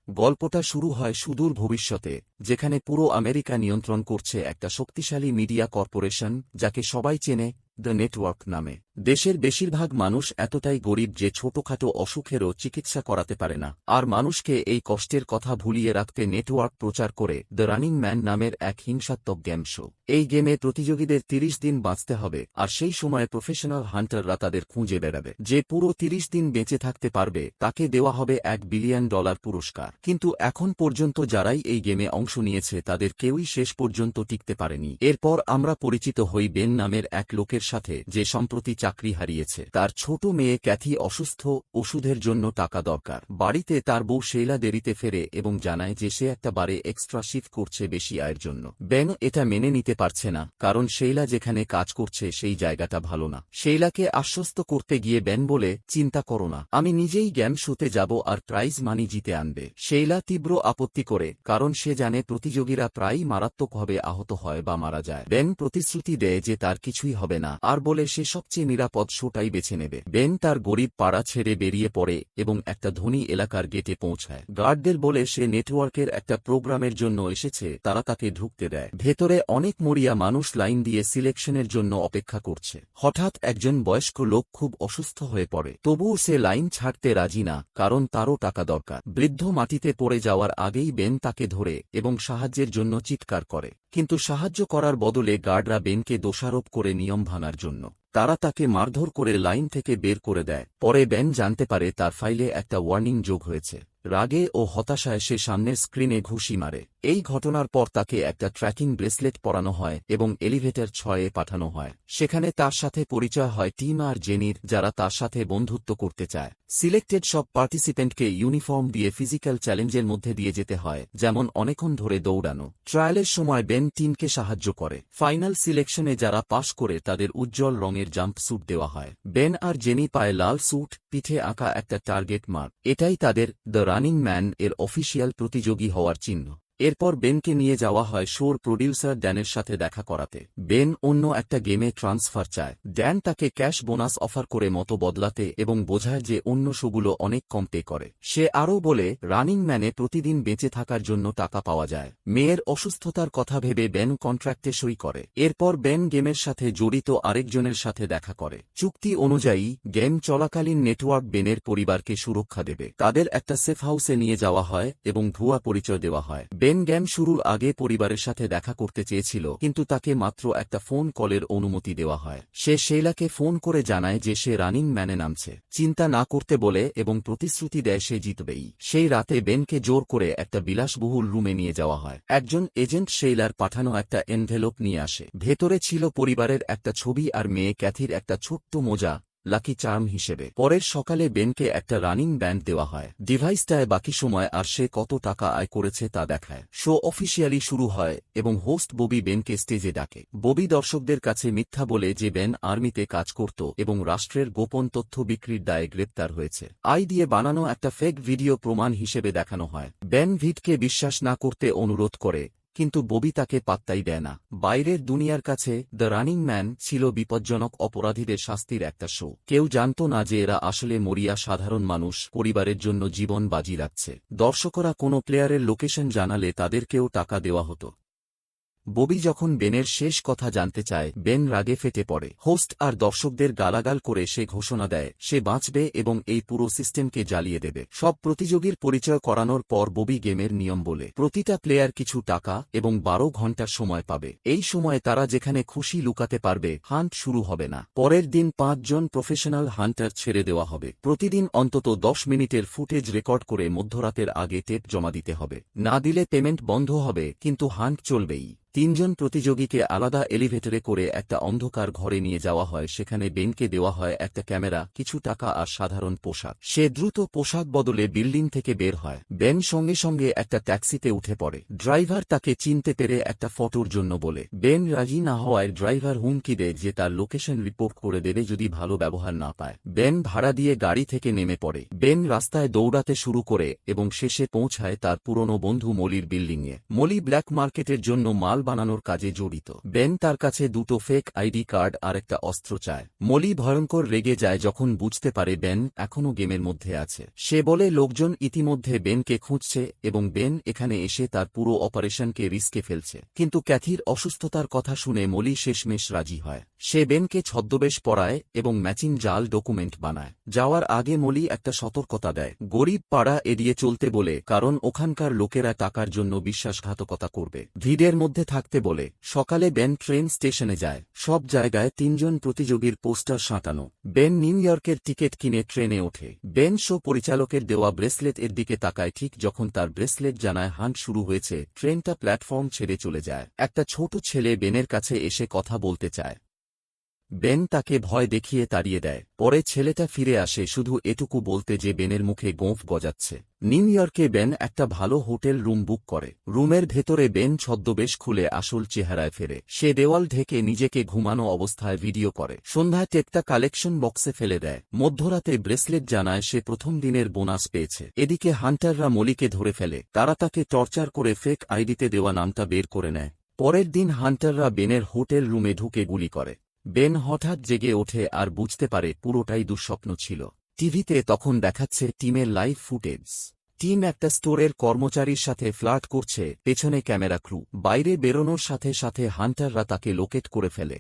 গল্পটা শুরু হয় সুদূর ভবিষ্যতে, যেখানে পুরো আমেরিকা নিয়ন্ত্রণ করছে একটা শক্তিশালী মিডিয়া কর্পোরেশন, যাকে সবাই চেনে দ্য নেটওয়ার্ক নামে। দেশের বেশিরভাগ মানুষ এতটাই গরিব যে ছোটখাটো অসুখেরও চিকিৎসা করাতে পারে না, আর মানুষকে এই কষ্টের কথা ভুলিয়ে রাখতে নেটওয়ার্ক প্রচার করে দ্য রানিং ম্যান নামের এক হিংসাত্মক গেম শো। এই গেমে প্রতিযোগীদের ৩০ দিন বাঁচতে হবে, আর সেই সময় প্রফেশনাল হান্টাররা তাদের খুঁজে বেড়াবে। যে পুরো ৩০ দিন বেঁচে থাকতে পারবে তাকে দেওয়া হবে $1 বিলিয়ন পুরস্কার। কিন্তু এখন পর্যন্ত যারাই এই গেমে অংশ নিয়েছে তাদের কেউই শেষ পর্যন্ত টিকতে পারেনি। এরপর আমরা পরিচিত হই বেন নামের এক লোকের সাথে, যে সম্প্রতি চাকরি হারিয়েছে। তার ছোট মেয়ে ক্যাথি অসুস্থ, ওষুধের জন্য টাকা দরকার। বাড়িতে তার বউ শেইলা দেরিতে ফেরে এবং জানায় যে সে একটা বারে এক্সট্রা শিফট করছে বেশি আয়ের জন্য। বেন এটা মেনে নিতে পারছে না, কারণ শেইলা যেখানে কাজ করছে সেই জায়গাটা ভালো না। শেইলাকে আশ্বস্ত করতে গিয়ে বেন বলে, চিন্তা করো না, আমি নিজেই গেম শোতে যাব আর প্রাইজ মানি জিতে আনবে। শেইলা তীব্র আপত্তি করে, কারণ সে জানে প্রতিযোগীরা প্রায়ই মারাত্মকভাবে আহত হয় বা মারা যায়। বেন প্রতিশ্রুতি দেয় যে তার কিছুই হবে না, আর বলে সে সবচেয়ে নিরাপদ শোটাই বেছে নেবে। বেন তার গরিব পাড়া ছেড়ে বেরিয়ে পড়ে এবং একটা ধনী এলাকার গেটে পৌঁছায়। গার্ডদের বলে সে নেটওয়ার্কের একটা প্রোগ্রামের জন্য এসেছে, তারা তাকে ঢুকতে দেয়। ভেতরে অনেক মরিয়া মানুষ লাইন দিয়ে সিলেকশনের জন্য অপেক্ষা করছে। হঠাৎ একজন বয়স্ক লোক খুব অসুস্থ হয়ে পড়ে, তবুও সে লাইন ছাড়তে রাজি না, কারণ তারও টাকা দরকার। বৃদ্ধ মাটিতে পড়ে যাওয়ার আগেই বেন তাকে ধরে এবং সাহায্যের জন্য চিৎকার করে, কিন্তু সাহায্য করার বদলে গার্ডরা বেনকে দোষারোপ করে নিয়ম ভাঙার জন্য। তারা তাকে মারধর করে লাইন থেকে বের করে দেয়। পরে বেন জানতে পারে তার ফাইলে একটা ওয়ার্নিং যোগ হয়েছে। রাগে ও হতাশায় সে সামনের স্ক্রিনে ঘুষি মারে। এই ঘটনার পর তাকে একটা ট্র্যাকিং ব্রেসলেট পরানো হয় এবং এলিভেটর 6-এ পাঠানো হয়। সেখানে তার সাথে পরিচয় হয় টিম আর জেনির, যারা তার সাথে বন্ধুত্ব করতে চায়। সিলেক্টেড সব পার্টিসিপেন্টকে ইউনিফর্ম দিয়ে ফিজিক্যাল চ্যালেঞ্জের মধ্যে দিয়ে যেতে হয়, যেমন অনেকক্ষণ ধরে দৌড়ানো। ট্রায়ালের সময় বেন টিমকে সাহায্য করে। ফাইনাল সিলেকশনে যারা পাশ করে তাদের উজ্জ্বল রঙের জাম্প স্যুট দেওয়া হয়। বেন আর জেনি পায়ে লাল স্যুট, পিঠে আঁকা একটা টার্গেট মার্ক। এটাই তাদের দ্য রানিং ম্যান এর অফিসিয়াল প্রতিযোগী হওয়ার চিহ্ন। এরপর বেনকে নিয়ে যাওয়া হয় শোর প্রডিউসার ড্যানের সাথে দেখা করাতে। বেন অন্য একটা গেমে ট্রান্সফার চায়। ড্যান তাকে ক্যাশ বোনাস অফার করে মতো বদলাতে এবং বোঝায় যে অন্য শোগুলো অনেক কম পে করে। সে আরও বলে রানিং ম্যানে প্রতিদিন বেঁচে থাকার জন্য টাকা পাওয়া যায়। মেয়ের অসুস্থতার কথা ভেবে বেন কন্ট্রাক্টে সই করে। এরপর বেন গেমের সাথে জড়িত আরেকজনের সাথে দেখা করে। চুক্তি অনুযায়ী গেম চলাকালীন নেটওয়ার্ক বেনের পরিবারকে সুরক্ষা দেবে। তাদের একটা সেফ হাউসে নিয়ে যাওয়া হয় এবং ভুয়া পরিচয় দেওয়া হয়। বেন গেম শুরুর আগে পরিবারের সাথে দেখা করতে চেয়েছিল, কিন্তু তাকে মাত্র একটা ফোন কলের অনুমতি দেওয়া হয়। সে শেইলাকে ফোন করে জানায় যে সে রানিং ম্যানে নামছে, চিন্তা না করতে বলে এবং প্রতিশ্রুতি দেয় সে জিতবেই। সেই রাতে বেনকে জোর করে একটা বিলাসবহুল রুমে নিয়ে যাওয়া হয়। একজন এজেন্ট শেইলার পাঠানো একটা এনভেলপ নিয়ে আসে। ভেতরে ছিল পরিবারের একটা ছবি আর মেয়ে ক্যাথির একটা ছোট্ট মোজা, লাকি চার্ম হিসেবে। পরের সকালে বেনকে একটা রানিং ব্যান্ড দেওয়া হয়। ডিভাইসটায় বাকি সময় আর সে কত টাকা আয় করেছে তা দেখায়। শো অফিসিয়ালি শুরু হয় এবং হোস্ট ববি বেনকে স্টেজে ডাকে। ববি দর্শকদের কাছে মিথ্যা বলে যে বেন আর্মিতে কাজ করত এবং রাষ্ট্রের গোপন তথ্য বিক্রির দায়ে গ্রেপ্তার হয়েছে। আই দিয়ে বানানো একটা ফেক ভিডিও প্রমাণ হিসেবে দেখানো হয়। বেন ভিডকে বিশ্বাস না করতে অনুরোধ করে, কিন্তু ববি তাকে পাত্তাই দেয় না। বাইরের দুনিয়ার কাছে দ্য রানিং ম্যান ছিল বিপজ্জনক অপরাধীদের শাস্তির একটা শো। কেউ জানত না যে এরা আসলে মরিয়া সাধারণ মানুষ, পরিবারের জন্য জীবন বাজি রাখছে। দর্শকরা কোনো প্লেয়ারের লোকেশন জানালে তাদেরকেও টাকা দেওয়া হতো। ববি যখন বেনের শেষ কথা জানতে চায়, বেন রাগে ফেটে পড়ে। হোস্ট আর দর্শকদের গালাগাল করে সে ঘোষণা দেয় সে বাঁচবে এবং এই পুরো সিস্টেমকে জ্বালিয়ে দেবে। সব প্রতিযোগীর পরিচয় করানোর পর ববি গেমের নিয়ম বলে প্রতিটা প্লেয়ার কিছু টাকা এবং 12 ঘন্টার সময় পাবে। এই সময়ে তারা যেখানে খুশি লুকাতে পারবে। হান্ট শুরু হবে না। পরের দিন 5 জন প্রফেশনাল হান্টার ছেড়ে দেওয়া হবে। প্রতিদিন অন্তত 10 মিনিটের ফুটেজ রেকর্ড করে মধ্যরাতের আগে টেপ জমা দিতে হবে। না দিলে পেমেন্ট বন্ধ হবে, কিন্তু হান্ট চলবেই। 3 জন প্রতিযোগীকে আলাদা এলিভেটরে করে একটা অন্ধকার ঘরে নিয়ে যাওয়া হয়। সেখানে বেনকে দেওয়া হয় একটা ক্যামেরা, কিছু টাকা আর সাধারণ পোশাক। সে দ্রুত পোশাক বদলে বিল্ডিং থেকে বের হয়। বেন সঙ্গে সঙ্গে একটা ট্যাক্সিতে উঠে পড়ে। ড্রাইভার তাকে চিনতে পেরে একটা ফটোর জন্য বলে। বেন রাজি না হওয়ায় ড্রাইভার হুমকি দেয় যে তার লোকেশন রিপোর্ট করে দেবে যদি ভালো ব্যবহার না পায়। বেন ভাড়া দিয়ে গাড়ি থেকে নেমে পড়ে। বেন রাস্তায় দৌড়াতে শুরু করে এবং শেষে পৌঁছায় তার পুরনো বন্ধু মলির বিল্ডিংয়ে। মলি ব্ল্যাক মার্কেটের জন্য মাল বানানোর কাজে জড়িত। বেন তার কাছে দুটো ফেক আইডি কার্ড আর একটা অস্ত্র চায়। মলি ভয়ঙ্কর রেগে যায় যখন বুঝতে পারে বেন এখনও গেমের মধ্যে আছে। সে বলে লোকজন ইতিমধ্যে বেনকে খুঁজছে এবং বেন এখানে এসে তার পুরো অপারেশনকে রিস্কে ফেলছে। কিন্তু ক্যাথির অসুস্থতার কথা শুনে মলি শেষমেশ রাজি হয়। সে বেনকে ছদ্মবেশ পরায় এবং ম্যাচিং জাল ডকুমেন্ট বানায়। যাওয়ার আগে মলি একটা সতর্কতা দেয়, গরিব পাড়া এড়িয়ে চলতে বলে, কারণ ওখানকার লোকেরা টাকার জন্য বিশ্বাসঘাতকতা করবে। ভিড়ের মধ্যে থাকতে বলে। সকালে বেন ট্রেন স্টেশনে যায়। সব জায়গায় 3 জন প্রতিযোগীর পোস্টার সাঁটানো। বেন নিউ ইয়র্কের টিকিট কিনে ট্রেনে ওঠে। বেন শো পরিচালকের দেওয়া ব্রেসলেট এর দিকে তাকায়। ঠিক যখন তার ব্রেসলেট জানায় হান্ট শুরু হয়েছে, ট্রেনটা প্ল্যাটফর্ম ছেড়ে চলে যায়। একটা ছোট ছেলে বেনের কাছে এসে কথা বলতে চায়। বেন তাকে ভয় দেখিয়ে তাড়িয়ে দেয়। পরে ছেলেটা ফিরে আসে শুধু এটুকু বলতে যে বেনের মুখে গোঁফ গজাচ্ছে। নিউ ইয়র্কে বেন একটা ভালো হোটেল রুম বুক করে। রুমের ভেতরে বেন ছদ্মবেশ খুলে আসল চেহারায় ফেরে। সে দেওয়াল ঢেকে নিজেকে ঘুমানো অবস্থায় ভিডিও করে। সন্ধ্যায় টেপটা কালেকশন বক্সে ফেলে দেয়। মধ্যরাতে ব্রেসলেট জানায় সে প্রথম দিনের বোনাস পেয়েছে। এদিকে হান্টাররা মলিকে ধরে ফেলে। তারা তাকে টর্চার করে ফেক আইডিতে দেওয়া নামটা বের করে নেয়। পরের দিন হান্টাররা বেনের হোটেল রুমে ঢুকে গুলি করে। বেন হঠাৎ জেগে ওঠে আর বুঝতে পারে পুরোটাই দুঃস্বপ্ন ছিল। টিভিতে তখন দেখাচ্ছে টিমের লাইভ ফুটেজ। টিম একটা স্টোরের কর্মচারীর সাথে ফ্লার্ট করছে, পেছনে ক্যামেরা ক্রু। বাইরে বেরোনোর সাথে সাথে হান্টাররা তাকে লোকেট করে ফেলে।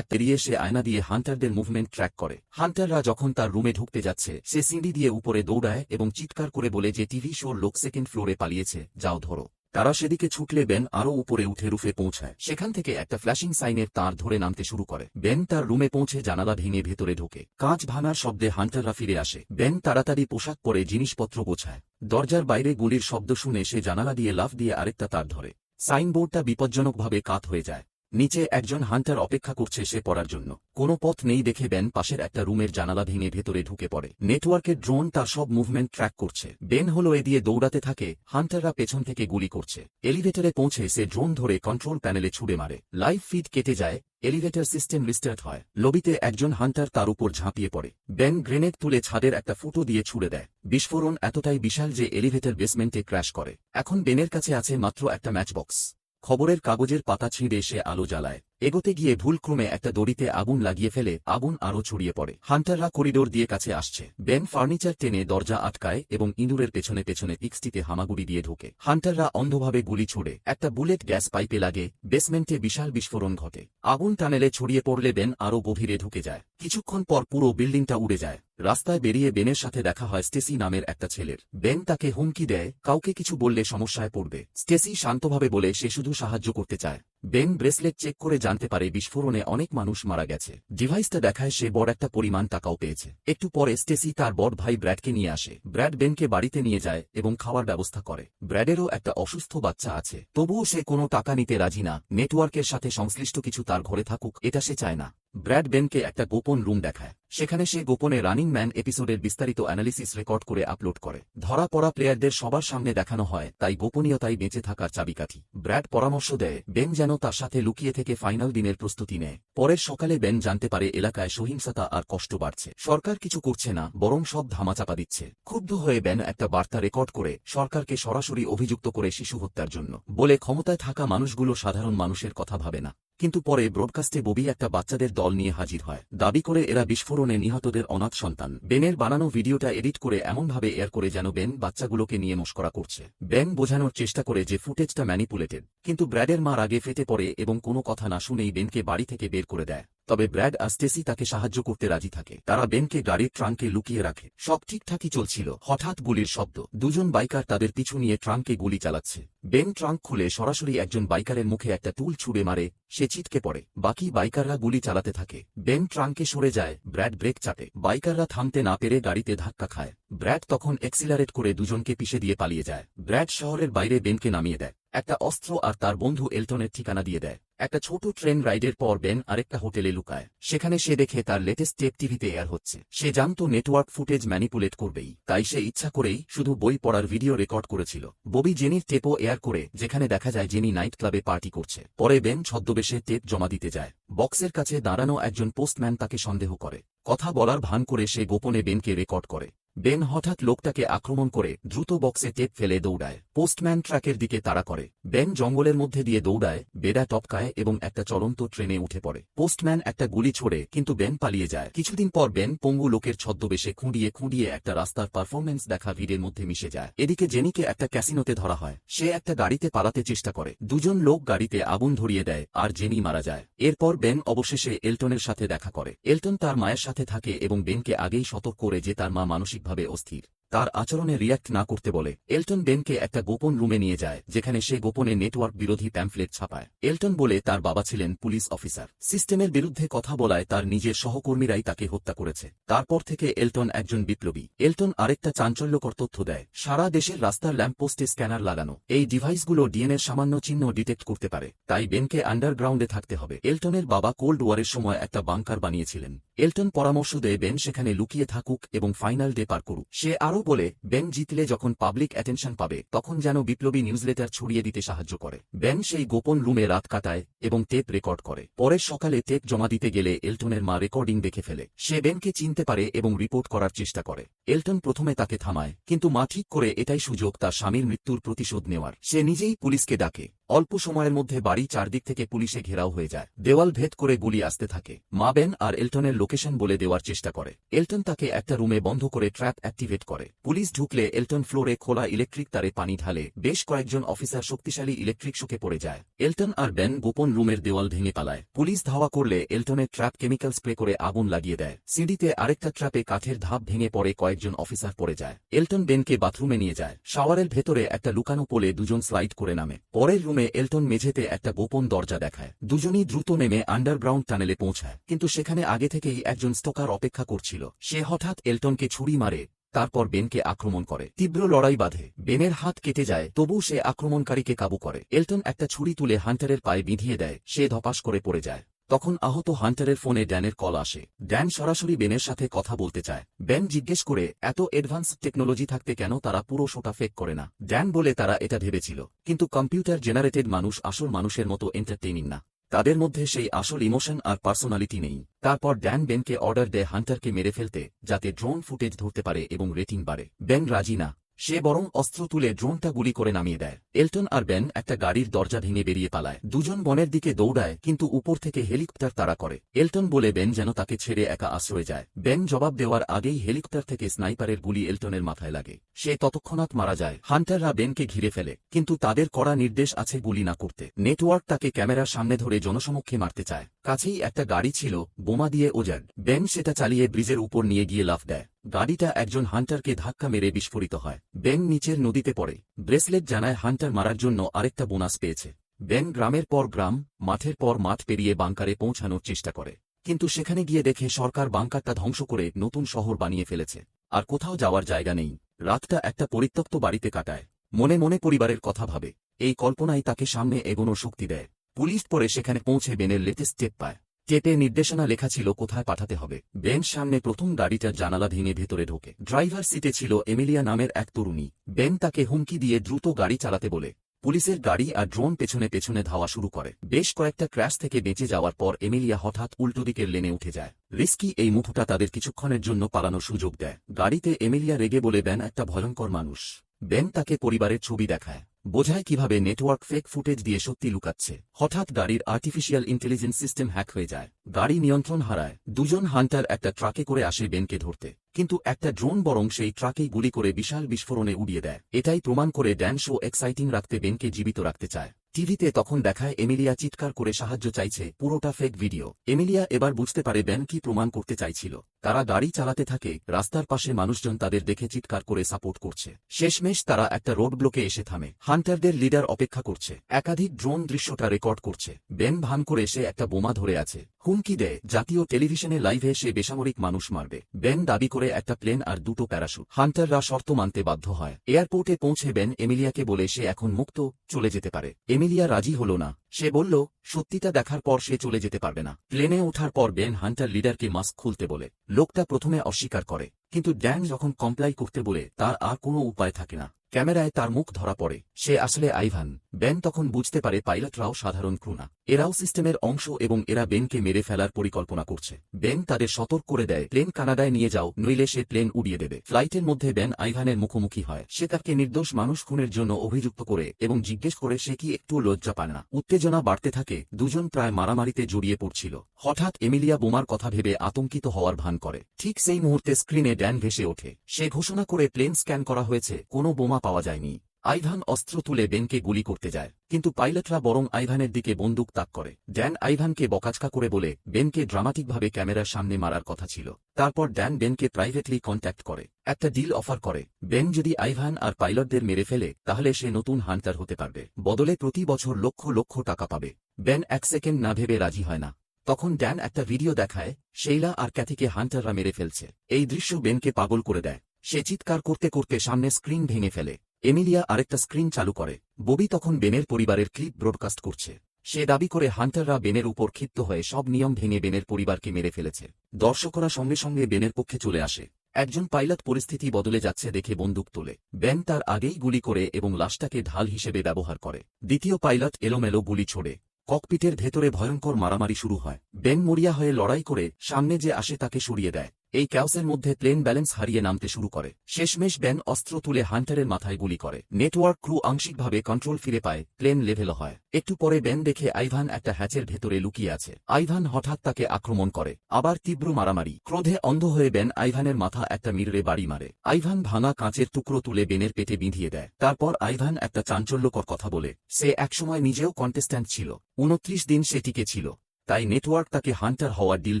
বেরিয়ে সে আয়না দিয়ে হান্টারদের মুভমেন্ট ট্র্যাক করে। হান্টাররা যখন তার রুমে ঢুকতে যাচ্ছে, সে সিঁড়ি দিয়ে উপরে দৌড়ায় এবং চিৎকার করে বলে যে টিভি শোর লোক সেকেন্ড ফ্লোরে পালিয়েছে, যাও ধরো। তারা সেদিকে ছুটলে বেন আরও উপরে উঠে রুফে পৌঁছায়। সেখান থেকে একটা ফ্ল্যাশিং সাইনের তার ধরে নামতে শুরু করে। বেন তার রুমে পৌঁছে জানালা ভেঙে ভেতরে ঢোকে। কাঁচ ভাঙার শব্দে হান্টাররা ফিরে আসে। বেন তাড়াতাড়ি পোশাক পরে জিনিসপত্র গোছায়। দরজার বাইরে গুলির শব্দ শুনে সে জানালা দিয়ে লাফ দিয়ে আরেকটা তার ধরে। সাইনবোর্ডটা বিপজ্জনকভাবে কাত হয়ে যায়। নিচে একজন হান্টার অপেক্ষা করছে সে পড়ার জন্য। কোনো পথ নেই দেখে বেন পাশের একটা রুমের জানালা ভেঙে ভেতরে ঢুকে পড়ে। নেটওয়ার্কের ড্রোন তার সব মুভমেন্ট ট্র্যাক করছে। বেন হলো এদিকে দৌড়াতে থাকে। হান্টাররা পেছন থেকে গুলি করছে। এলিভেটরে পৌঁছে সে ড্রোন ধরে কন্ট্রোল প্যানেলে ছুড়ে মারে। লাইভ ফিড কেটে যায়। এলিভেটর সিস্টেম রিস্টার্ট হয়। লবিতে একজন হান্টার তার উপর ঝাঁপিয়ে পড়ে। বেন গ্রেনেড তুলে ছাদের একটা ফুটো দিয়ে ছুড়ে দেয়। বিস্ফোরণ এতটাই বিশাল যে এলিভেটর বেসমেন্টে ক্র্যাশ করে। এখন বেনের কাছে আছে মাত্র একটা ম্যাচবক্স। খবরের কাগজের পাতা ছিঁড়ে সে আলো জ্বালায়। এগোতে গিয়ে ভুলক্রমে একটা দড়িতে আগুন লাগিয়ে ফেলে। আগুন আরও ছড়িয়ে পড়ে। হান্টাররা করিডোর দিয়ে কাছে আসছে। বেন ফার্নিচার টেনে দরজা আটকায় এবং ইঁদুরের পেছনে পেছনে পিক্সটিতে হামাগুড়ি দিয়ে ঢোকে। হান্টাররা অন্ধভাবে গুলি ছুড়ে। একটা বুলেট গ্যাস পাইপে লাগে। বেসমেন্টে বিশাল বিস্ফোরণ ঘটে। আগুন টানেলে ছড়িয়ে পড়লে বেন আরও গভীরে ঢুকে যায়। কিছুক্ষণ পর পুরো বিল্ডিংটা উড়ে যায়। রাস্তায় বেরিয়ে বেনের সাথে দেখা হয় স্টেসি নামের একটা ছেলের। বেন তাকে হুমকি দেয়, কাউকে কিছু বললে সমস্যায় পড়বে। স্টেসি শান্তভাবে বলে সে শুধু সাহায্য করতে চায়। বেন ব্রেসলেট চেক করে জানতে পারে বিস্ফোরণে অনেক মানুষ মারা গেছে। ডিভাইসটা দেখায় সে বড় একটা পরিমাণ টাকাও পেয়েছে। একটু পরে স্টেসি তার বড় ভাই ব্র্যাডকে নিয়ে আসে। ব্র্যাড বেনকে বাড়িতে নিয়ে যায় এবং খাওয়ার ব্যবস্থা করে। ব্র্যাডেরও একটা অসুস্থ বাচ্চা আছে। তবুও সে কোনো টাকা নিতে রাজি না। নেটওয়ার্কের সাথে সংশ্লিষ্ট কিছু তার ঘরে থাকুক, এটা সে চায় না। ব্র্যাড বেনকে একটা গোপন রুম দেখায়। সেখানে সে গোপনে রানিং ম্যান এপিসোডের বিস্তারিত অ্যানালিসিস রেকর্ড করে আপলোড করে। ধরা পড়া প্লেয়ারদের সবার সামনে দেখানো হয়, তাই গোপনীয়তাই বেঁচে থাকার চাবিকাঠি। ব্র্যাড পরামর্শ দেয় বেন যেন তার সাথে লুকিয়ে থেকে ফাইনাল দিনের প্রস্তুতি নেয়। পরের সকালে বেন জানতে পারে এলাকায় সহিংসতা আর কষ্ট বাড়ছে। সরকার কিছু করছে না, বরং সব ধামাচাপা দিচ্ছে। ক্ষুব্ধ হয়ে বেন একটা বার্তা রেকর্ড করে সরকারকে সরাসরি অভিযুক্ত করে শিশু হত্যার জন্য। বলে ক্ষমতায় থাকা মানুষগুলো সাধারণ মানুষের কথা ভাবে না। কিন্তু পরে ব্রডকাস্টে ববি একটা বাচ্চাদের দল নিয়ে হাজির হয়। দাবি করে এরা বিস্ফোরণে নিহতদের অনাথ সন্তান। বেনের বানানো ভিডিওটা এডিট করে এমনভাবে এয়ার করে যেন বেন বাচ্চাগুলোকে নিয়ে মস্করা করছে। বেন বোঝানোর চেষ্টা করে যে ফুটেজটা ম্যানিপুলেটেড, কিন্তু ব্র্যাডের মা রাগে ফেটে পড়ে এবং কোনো কথা না শুনেই বেনকে বাড়ি থেকে বের করে দেয়। তবে ব্র্যাড আর স্টেসি তাকে সাহায্য করতে রাজি থাকে। তারা বেনকে গাড়ির ট্রাঙ্কে লুকিয়ে রাখে। সব ঠিকঠাকই চলছিল। হঠাৎ গুলির শব্দ। দুজন বাইকার তাদের পিছু নিয়ে ট্রাঙ্কে গুলি চালাচ্ছে। বেন ট্রাঙ্ক খুলে সরাসরি একজন বাইকারের মুখে একটা টুল ছুঁড়ে মারে। সে ছিটকে পড়ে। বাকি বাইকাররা গুলি চালাতে থাকে। বেন ট্রাঙ্কে সরে যায়। ব্র্যাড ব্রেক চাপে। বাইকাররা থামতে না পেরে গাড়িতে ধাক্কা খায়। ব্র্যাড তখন এক্সিলারেট করে দুজনকে পিষে দিয়ে পালিয়ে যায়। ব্র্যাড শহরের বাইরে বেনকে নামিয়ে দেয়। একটা অস্ত্র আর তার বন্ধু এলটনের ঠিকানা দিয়ে দেয়। একটা ছোট ট্রেন রাইডের পর বেন আরেকটা হোটেলে লুকায়। সেখানে সে দেখে তার লেটেস্ট টেপ টিভিতে এয়ার হচ্ছে। সে জানত নেটওয়ার্ক ফুটেজ ম্যানিপুলেট করবেই, তাই সে ইচ্ছা করেই শুধু বই পড়ার ভিডিও রেকর্ড করেছিল। ববি জেনির টেপও এয়ার করে, যেখানে দেখা যায় জেনি নাইট ক্লাবে পার্টি করছে। পরে বেন ছদ্মবেশে টেপ জমা দিতে যায়। বক্সের কাছে দাঁড়ানো একজন পোস্টম্যান তাকে সন্দেহ করে। কথা বলার ভান করে সে গোপনে বেনকে রেকর্ড করে। বেন হঠাৎ লোকটাকে আক্রমণ করে দ্রুত বক্সে টেপ ফেলে দৌড়ায়। পোস্টম্যান ট্রাকের দিকে তাড়া করে। বেন জঙ্গলের মধ্যে দিয়ে দৌড়ায়, বেড়া টপকায় এবং একটা চলন্ত ট্রেনে উঠে পড়ে। পোস্টম্যান একটা গুলি ছোড়ে, কিন্তু বেন পালিয়ে যায়। কিছুদিন পর বেন পঙ্গু লোকের ছদ্মবেশে খুঁড়িয়ে খুঁড়িয়ে একটা রাস্তার পারফরমেন্স দেখা ভিড়ের মধ্যে মিশে যায়। এদিকে জেনিকে একটা ক্যাসিনোতে ধরা হয়। সে একটা গাড়িতে পালাতে চেষ্টা করে। দুজন লোক গাড়িতে আগুন ধরিয়ে দেয় আর জেনি মারা যায়। এরপর বেন অবশেষে এলটনের সাথে দেখা করে। এলটন তার মায়ের সাথে থাকে এবং বেনকে আগেই সতর্ক করে যে তার মা মানসিকভাবে অস্থির। তার আচরণে রিয়্যাক্ট না করতে বলে। এলটন বেনকে একটা গোপন রুমে নিয়ে যায়, যেখানে সে গোপনে নেটওয়ার্ক বিরোধী প্যাম্ফলেট ছাপায়। এলটন বলে তার বাবা ছিলেন পুলিশ অফিসার। সিস্টেমের বিরুদ্ধে কথা বলায় তার নিজের সহকর্মীরাই তাকে হত্যা করেছে। তারপর থেকে এলটন একজন বিপ্লবী। এলটন আরেকটা চাঞ্চল্যকর তথ্য দেয়। সারা দেশের রাস্তার ল্যাম্পপোস্টে স্ক্যানার লাগানো। এই ডিভাইসগুলো ডিএনএর সামান্য চিহ্ন ডিটেক্ট করতে পারে। তাই বেনকে আন্ডারগ্রাউন্ডে থাকতে হবে। এলটনের বাবা কোল্ড ওয়ারের সময় একটা বাংকার বানিয়েছিলেন। এলটন পরামর্শ দেয় বেন সেখানে লুকিয়ে থাকুক এবং ফাইনাল ডে পার করুক। সে আরও বলে বেন জিতলে যখন পাবলিক অ্যাটেনশন পাবে তখন যেন বিপ্লবী নিউজলেটার ছড়িয়ে দিতে সাহায্য করে। বেন সেই গোপন রুমে রাত কাটায় এবং টেপ রেকর্ড করে। পরের সকালে টেপ জমা দিতে গেলে এলটনের মা রেকর্ডিং দেখে ফেলে। সে বেনকে চিনতে পারে এবং রিপোর্ট করার চেষ্টা করে। এলটন প্রথমে তাকে থামায়, কিন্তু মা ঠিক করে এটাই সুযোগ তার স্বামীর মৃত্যুর প্রতিশোধ নেওয়ার। সে নিজেই পুলিশকে ডাকে। অল্প সময়ের মধ্যে বাড়ি চারদিক থেকে পুলিশে ঘেরাও হয়ে যায়। দেওয়াল ভেদ করে গুলি আসতে থাকে। মা বেন আর এলটনের লোকেশন বলে দেওয়ার চেষ্টা করে। এলটন তাকে একটা রুমে বন্ধ করে ট্র্যাপ অ্যাক্টিভেট করে। পুলিশ ঢুকলে এলটন ফ্লোরে খোলা ইলেকট্রিক তারে পানি ঢালে। বেশ কয়েকজন অফিসার শক্তিশালী ইলেকট্রিক শোকে পড়ে যায়। এলটন আর বেন গোপন রুমের দেওয়াল ভেঙে পালায়। পুলিশ ধাওয়া করলে এলটনের ট্র্যাপ কেমিক্যাল স্প্রে করে আগুন লাগিয়ে দেয়। সিঁড়িতে আরেকটা ট্র্যাপে কাঠের ধাপ ভেঙে পড়ে কয়েকজন অফিসার পড়ে যায়। এলটন বেনকে বাথরুমে নিয়ে যায়। শাওয়ারের ভেতরে একটা লুকানো পোলে দুজন স্লাইড করে নামে। পরের রুমে এলটন মেঝেতে একটা গোপন দরজা দেখায়। দুজনই দ্রুত নেমে আন্ডারগ্রাউন্ড টানেলে পৌঁছায়, কিন্তু সেখানে আগে থেকেই একজন স্টকার অপেক্ষা করছিল। সে হঠাৎ এলটনকে ছুরি মারে, তারপর বেনকে আক্রমণ করে। তীব্র লড়াই বাধে। বেনের হাত কেটে যায়, তবু সে আক্রমণকারীকে কাবু করে। এলটন একটা ছুরি তুলে হান্টারের পায়ে বিঁধিয়ে দেয়। সে ধপাস করে পড়ে যায়। তখন আহত হান্টারের ফোনে ড্যানের কল আসে। ড্যান সরাসরি বেনের সাথে কথা বলতে চায়। বেন জিজ্ঞেস করে এত অ্যাডভান্স টেকনোলজি থাকতে কেন তারা পুরো শোটা ফেক করে না। ড্যান বলে তারা এটা ভেবেছিল, কিন্তু কম্পিউটার জেনারেটেড মানুষ আসল মানুষের মতো এন্টারটেইনিং না। তাদের মধ্যে সেই আসল ইমোশন আর পার্সোনালিটি নেই। তারপর ড্যান বেনকে অর্ডার দেয় হান্টারকে মেরে ফেলতে, যাতে ড্রোন ফুটেজ ধরতে পারে এবং রেটিং বাড়ে। বেন রাজি না। সে বরং অস্ত্র তুলে ড্রোনটা গুলি করে নামিয়ে দেয়। এলটন আর বেন একটা গাড়ির দরজা ভেঙে বেরিয়ে পালায়। দুজন বনের দিকে দৌড়ায়, কিন্তু উপর থেকে হেলিকপ্টার তাড়া করে। এলটন বলে বেন যেন তাকে ছেড়ে একা আশ্রয়ে যায়। বেন জবাব দেওয়ার আগেই হেলিকপ্টার থেকে স্নাইপারের গুলি এলটনের মাথায় লাগে। সে তৎক্ষণাৎ মারা যায়। হান্টাররা বেনকে ঘিরে ফেলে, কিন্তু তাদের কড়া নির্দেশ আছে গুলি না করতে। নেটওয়ার্ক তাকে ক্যামেরার সামনে ধরে জনসমক্ষে মারতে চায়। কাছেই একটা গাড়ি ছিল, বোমা দিয়ে ওজার্ড। বেন সেটা চালিয়ে ব্রিজের উপর নিয়ে গিয়ে লাফ দেয়। গাড়িটা একজন হান্টারকে ধাক্কা মেরে বিস্ফোরিত হয়। বেন নিচের নদীতে পড়ে। ব্রেসলেট জানায় হান্টার মারার জন্য আরেকটা বোনাস পেয়েছে। বেন গ্রামের পর গ্রাম, মাঠের পর মাঠ পেরিয়ে বাংকারে পৌঁছানোর চেষ্টা করে, কিন্তু সেখানে গিয়ে দেখে সরকার বাংকারটা ধ্বংস করে নতুন শহর বানিয়ে ফেলেছে। আর কোথাও যাওয়ার জায়গা নেই। রাতটা একটা পরিত্যক্ত বাড়িতে কাটায়। মনে মনে পরিবারের কথা ভাবে। এই কল্পনাই তাকে সামনে এগোনোর শক্তি দেয়। পুলিশ পরে সেখানে পৌঁছে বেনের লেটেস্ট টেপ পায়। টেপে নির্দেশনা লেখা ছিল কোথায় পাঠাতে হবে। বেন সামনে প্রথম গাড়িটার জানালা ভেঙে ভেতরে ঢোকে। ড্রাইভার সিটে ছিল এমিলিয়া নামের এক তরুণী। বেন তাকে হুমকি দিয়ে দ্রুত গাড়ি চালাতে বলে। পুলিশের গাড়ি আর ড্রোন পেছনে পেছনে ধাওয়া শুরু করে। বেশ কয়েকটা ক্র্যাশ থেকে বেঁচে যাওয়ার পর এমিলিয়া হঠাৎ উল্টো দিকের লেনে উঠে যায়। রিস্কি এই মুভটা তাদের কিছুক্ষণের জন্য পালানোর সুযোগ দেয়। গাড়িতে এমিলিয়া রেগে বলে বেন একটা ভয়ঙ্কর মানুষ। বেন তাকে পরিবারের ছবি দেখায়, বোঝায় কিভাবে নেটওয়ার্ক ফেক ফুটেজ দিয়ে সত্যি লুকাচ্ছে। হঠাৎ গাড়ির আর্টিফিশিয়াল ইন্টেলিজেন্স সিস্টেম হ্যাক হয়ে যায়। গাড়ি নিয়ন্ত্রণ হারায়। দুজন হান্টার একটা ট্রাকে করে আসে বেনকে ধরতে, কিন্তু একটা ড্রোন বরং সেই ট্রাকেই গুলি করে বিশাল বিস্ফোরণে উড়িয়ে দেয়। এটাই প্রমাণ করে ড্যান শো এক্সাইটিং রাখতে বেনকে জীবিত রাখতে চায়। টিভিতে তখন দেখায় এমিলিয়া চিৎকার করে সাহায্য চাইছে, পুরোটা ফেক ভিডিও। এমিলিয়া এবার বুঝতে পারে বেন কি প্রমাণ করতে চাইছিল। তারা গাড়ি চালাতে থাকে। রাস্তার পাশে মানুষজন তাদের দেখে চিৎকার করে সাপোর্ট করছে। শেষমেশ তারা একটা রোড ব্লকে এসে থামে। হান্টারদের লিডার অপেক্ষা করছে। একাধিক ড্রোন দৃশ্যটা রেকর্ড করছে। বেন ভান করে সে একটা বোমা ধরে আছে। হুমকি দেয় জাতীয় টেলিভিশনে লাইভে সে বেসামরিক মানুষ মারবে। বেন দাবি করে একটা প্লেন আর দুটো প্যারাশুট। হান্টাররা শর্ত মানতে বাধ্য হয়। এয়ারপোর্টে পৌঁছে বেন এমিলিয়াকে বলে সে এখন মুক্ত, চলে যেতে পারে। এমিলিয়া রাজি হল না। সে বলল সত্যিটা দেখার পর সে চলে যেতে পারবে না। প্লেনে ওঠার পর বেন হান্টার লিডারকে মাস্ক খুলতে বলে। লোকটা প্রথমে অস্বীকার করে, কিন্তু ড্যান যখন কমপ্লাই করতে বলে তার আর কোনো উপায় থাকে না। ক্যামেরায় তার মুখ ধরা পড়ে, সে আসলে আইভান। বেন তখন বুঝতে পারে পাইলটরাও সাধারণ ক্রু না, এরাও সিস্টেমের অংশ এবং এরা বেনকে মেরে ফেলার পরিকল্পনা করছে। বেন তাদের সতর্ক করে দেয়, প্লেন কানাডায় নিয়ে যাও, নইলে সে প্লেন উড়িয়ে দেবে। ফ্লাইটের মধ্যে বেন আইভানের মুখোমুখি হয়, সে তাকে নির্দোষ মানুষ খুনের জন্য অভিযুক্ত করে এবং জিজ্ঞেস করে সে কি একটু লজ্জা পায় না। উত্তেজনা বাড়তে থাকে, দুজন প্রায় মারামারিতে জড়িয়ে পড়ছিল। হঠাৎ এমিলিয়া বোমার কথা ভেবে আতঙ্কিত হওয়ার ভান করে। ঠিক সেই মুহূর্তে স্ক্রিনে ড্যান ভেসে ওঠে, সে ঘোষণা করে প্লেন স্ক্যান করা হয়েছে, কোনো বোমা পাওয়া যায়নি। আইভান অস্ত্র তুলে বেনকে গুলি করতে যায়, কিন্তু পাইলটরা বরং আইভানের দিকে বন্দুক তাক করে। ড্যান আইভানকে বকাঝকা করে বলে বেনকে ড্রামাটিকভাবে ক্যামেরার সামনে মারার কথা ছিল। তারপর ড্যান বেনকে প্রাইভেটলি কন্ট্যাক্ট করে, একটা ডিল অফার করে। বেন যদি আইভান আর পাইলটদের মেরে ফেলে তাহলে সে নতুন হান্টার হতে পারবে, বদলে প্রতি বছর লক্ষ লক্ষ টাকা পাবে। বেন এক সেকেন্ড না ভেবে রাজি হয় না। তখন ড্যান একটা ভিডিও দেখায়, শেইলা আর ক্যাথিকে হান্টাররা মেরে ফেলছে। এই দৃশ্য বেনকে পাগল করে দেয়, সে চিৎকার করতে করতে সামনে স্ক্রিন ভেঙে ফেলে। এমিলিয়া আরেকটা স্ক্রিন চালু করে, ববি তখন বেনের পরিবারের ক্লিপ ব্রডকাস্ট করছে। সে দাবি করে হান্টাররা বেনের উপর ক্ষিপ্ত হয়ে সব নিয়ম ভেঙে বেনের পরিবারকে মেরে ফেলেছে। দর্শকরা সঙ্গে সঙ্গে বেনের পক্ষে চলে আসে। একজন পাইলট পরিস্থিতি বদলে যাচ্ছে দেখে বন্দুক তোলে। বেন তার আগেই গুলি করে এবং লাশটাকে ঢাল হিসেবে ব্যবহার করে। দ্বিতীয় পাইলট এলোমেলো গুলি ছোড়ে, ককপিটের ভেতরে ভয়ঙ্কর মারামারি শুরু হয়। বেন মরিয়া হয়ে লড়াই করে সামনে যে আসে তাকে সরিয়ে দেয়। এই ক্যাওসের মধ্যে প্লেন ব্যালেন্স হারিয়ে নামতে শুরু করে। শেষমেশ বেন অস্ত্র তুলে হান্টারের মাথায় গুলি করে। নেটওয়ার্ক ক্রু আংশিকভাবে কন্ট্রোল ফিরে পায়, প্লেন লেভেল হয়। একটু পরে বেন দেখে আইভান একটা হ্যাচের ভেতরে লুকিয়ে আছে। আইভান হঠাৎ তাকে আক্রমণ করে, আবার তীব্র মারামারি। ক্রোধে অন্ধ হয়ে বেন আইভানের মাথা একটা মিররে বাড়ি মারে। আইভান ভাঙা কাঁচের টুকরো তুলে বেনের পেটে বিঁধিয়ে দেয়। তারপর আইভান একটা চাঞ্চল্যকর কথা বলে, সে একসময় নিজেও কন্টেস্ট্যান্ট ছিল, 29 দিন সে টিকে ছিল, তাই নেটওয়ার্ক তাকে হান্টার হওয়ার ডিল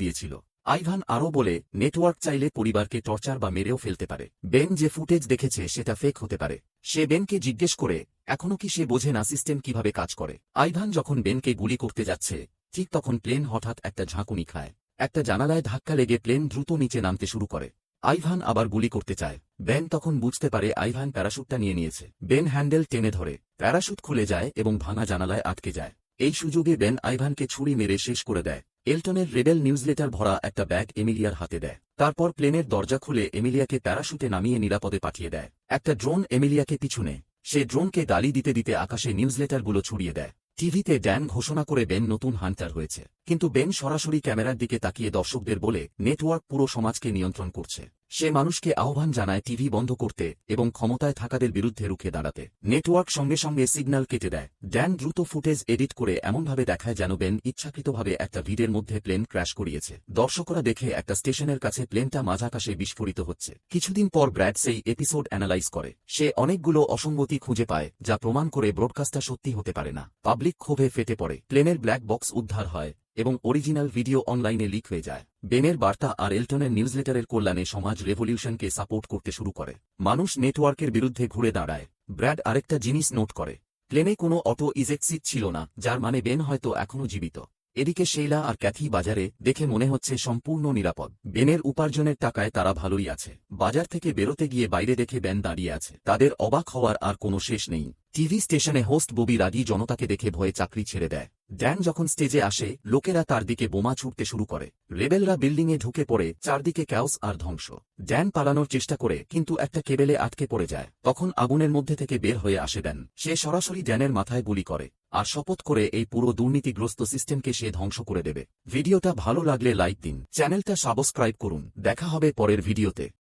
দিয়েছিল। আইভান আরও বলে, নেটওয়ার্ক চাইলে পরিবারকে টর্চার বা মেরেও ফেলতে পারে। বেন যে ফুটেজ দেখেছে সেটা ফেক হতে পারে। সে বেনকে জিজ্ঞেস করে, এখনও কি সে বোঝে না সিস্টেম কিভাবে কাজ করে। আইভান যখন বেনকে গুলি করতে যাচ্ছে ঠিক তখন প্লেন হঠাৎ একটা ঝাঁকুনি খায়। একটা জানালায় ধাক্কা লেগে প্লেন দ্রুত নিচে নামতে শুরু করে। আইভান আবার গুলি করতে চায়। বেন তখন বুঝতে পারে আইভান প্যারাশুটটা নিয়ে নিয়েছে। বেন হ্যান্ডেল টেনে ধরে, প্যারাশুট খুলে যায় এবং ভাঙা জানালায় আটকে যায়। এই সুযোগে বেন আইভানকে ছুরি মেরে শেষ করে দেয়। এলটনের রেবেল নিউজলেটার ভরা একটা ব্যাগ এমিলিয়ার হাতে দেয়। তারপর প্লেনের দরজা খুলে এমিলিয়াকে প্যারাশুটে নামিয়ে নিরাপদে পাঠিয়ে দেয়। একটা ড্রোন এমিলিয়াকে পিছনে, সে ড্রোনকে গালি দিতে দিতে আকাশে নিউজলেটারগুলো ছড়িয়ে দেয়। টিভিতে ড্যান ঘোষণা করে বেন নতুন হান্টার হয়েছে, কিন্তু বেন সরাসরি ক্যামেরার দিকে তাকিয়ে দর্শকদের বলে নেটওয়ার্ক পুরো সমাজকে নিয়ন্ত্রণ করছে। সে মানুষকে আহ্বান জানায় টিভি বন্ধ করতে এবং ক্ষমতায় থাকাদের বিরুদ্ধে রুখে দাঁড়াতে। নেটওয়ার্ক সঙ্গে সঙ্গে সিগন্যাল কেটে দেয়। ড্যান দ্রুত ফুটেজ এডিট করে এমনভাবে দেখায় যেন বেন ইচ্ছাকৃতভাবে একটা ভিড়ের মধ্যে প্লেন ক্র্যাশ করিয়েছে। দর্শকরা দেখে একটা স্টেশনের কাছে প্লেনটা মাঝাকাশে বিস্ফোরিত হচ্ছে। কিছুদিন পর ব্র্যাড সেই এপিসোড অ্যানালাইজ করে। সে অনেকগুলো অসঙ্গতি খুঁজে পায় যা প্রমাণ করে ব্রডকাস্টটা সত্যি হতে পারে না। পাবলিক ক্ষোভে ফেটে পড়ে। প্লেনের ব্ল্যাক বক্স উদ্ধার হয় এবং অরিজিনাল ভিডিও অনলাইনে লিক হয়ে যায়। বেনের বার্তা আর এলটনের নিউজলেটারের কল্যাণে সমাজ রেভলিউশনকে সাপোর্ট করতে শুরু করে। মানুষ নেটওয়ার্কের বিরুদ্ধে ঘুরে দাঁড়ায়। ব্র্যাড আরেকটা জিনিস নোট করে, প্লেনে কোনো অটো ইজেক্ট সিট ছিল না, যার মানে বেন হয়তো এখনও জীবিত। এদিকে শেইলা আর ক্যাথি বাজারে দেখে মনে হচ্ছে সম্পূর্ণ নিরাপদ। বেনের উপার্জনের টাকায় তারা ভালোই আছে। বাজার থেকে বেরোতে গিয়ে বাইরে দেখে বেন দাঁড়িয়ে আছে। তাদের অবাক হওয়ার আর কোনো শেষ নেই। টিভি স্টেশনে হোস্ট ববি রাগী জনতাকে দেখে ভয়ে চাকরি ছেড়ে দেয়। ড্যান যখন স্টেজে আসে লোকেরা তার দিকে বোমা ছুটতে শুরু করে। রেবেলরা বিল্ডিংয়ে ঢুকে পড়ে, চারদিকে ক্যাওস আর ধ্বংস। ড্যান পালানোর চেষ্টা করে কিন্তু একটা কেবেলে আটকে পড়ে যায়। তখন আগুনের মধ্যে থেকে বের হয়ে আসে ড্যান। সে সরাসরি ড্যানের মাথায় গুলি করে আর শপথ করে এই পুরো দুর্নীতিগ্রস্ত সিস্টেমকে সে ধ্বংস করে দেবে। ভিডিওটা ভালো লাগলে লাইক দিন, চ্যানেলটা সাবস্ক্রাইব করুন। দেখা হবে পরের ভিডিওতে।